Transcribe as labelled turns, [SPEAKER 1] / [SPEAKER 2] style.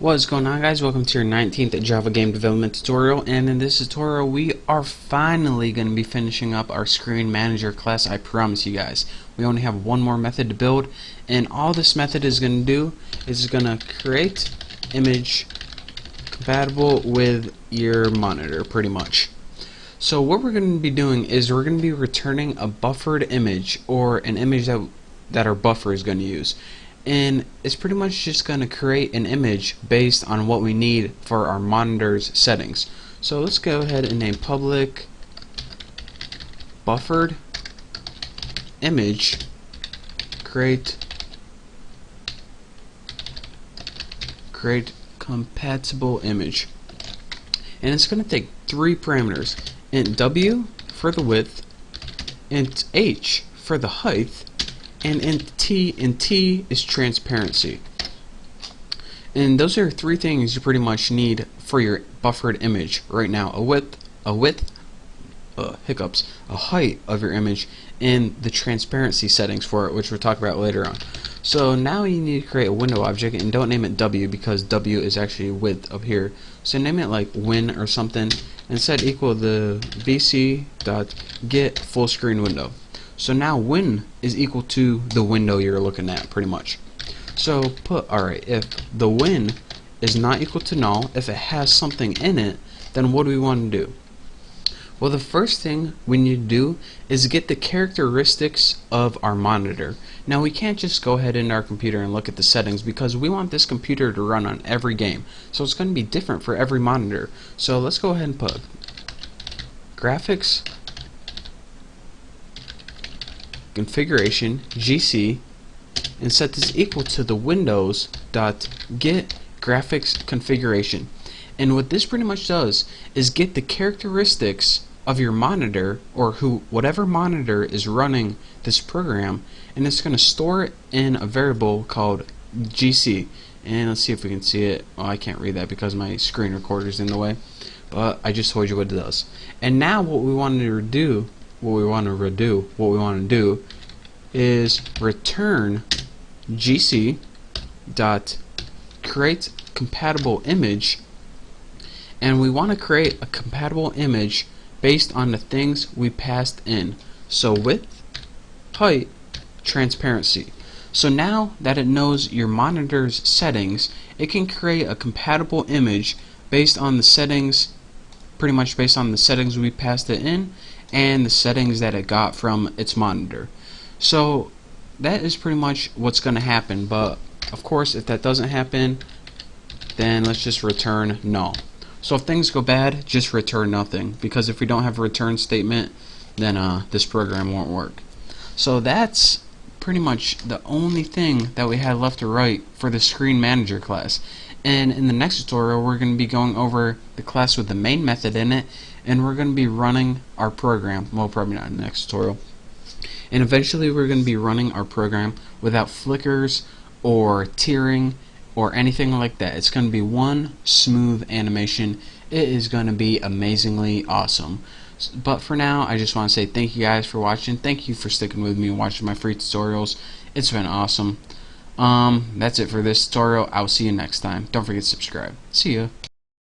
[SPEAKER 1] What is going on, guys? Welcome to your 19th Java game development tutorial, and in this tutorial we are finally going to be finishing up our screen manager class. I promise you guys, we only have one more method to build, and all this method is going to do is going to create image compatible with your monitor, pretty much. So what we're going to be doing is we're going to be returning a buffered image, or an image that our buffer is going to use. And it's pretty much just going to create an image based on what we need for our monitor's settings. So let's go ahead and name public buffered image create compatible image. And it's going to take three parameters: int w for the width, int h for the height, and int t, and t is transparency. And those are three things you pretty much need for your buffered image right now: a width, a height of your image, and the transparency settings for it, which we'll talk about later on. So now you need to create a window object, and don't name it w because w is actually width up here. So name it like win or something, and set equal the vc.get full screen window. So now win is equal to the window you're looking at, pretty much. So put, alright, if the win is not equal to null, if it has something in it, then what do we want to do? Well, the first thing we need to do is get the characteristics of our monitor. Now we can't just go ahead into our computer and look at the settings, because we want this computer to run on every game. So it's going to be different for every monitor. So let's go ahead and put graphics configuration GC and set this equal to the windows.get graphics configuration. And what this pretty much does is get the characteristics of your monitor, or whatever monitor is running this program, and it's going to store it in a variable called GC. And let's see if we can see it. Oh, I can't read that because my screen recorder is in the way, but I just told you what it does. And now what we want to do is return GC dot create compatible image, and we want to create a compatible image based on the things we passed in. So width, height, transparency. So now that it knows your monitor's settings, it can create a compatible image based on the settings, pretty much based on the settings we passed it in and the settings that it got from its monitor. So that is pretty much what's going to happen, but of course if that doesn't happen, then let's just return null. So if things go bad, just return nothing, because if we don't have a return statement, then this program won't work. So that's pretty much the only thing that we had left to write for the screen manager class. And in the next tutorial we're going to be going over the class with the main method in it, and we're going to be running our program. Well, probably not in the next tutorial. And eventually we're going to be running our program without flickers or tearing or anything like that. It's going to be one smooth animation. It is going to be amazingly awesome. But for now, I just want to say thank you guys for watching. Thank you for sticking with me and watching my free tutorials. It's been awesome. That's it for this tutorial. I'll see you next time. Don't forget to subscribe. See ya.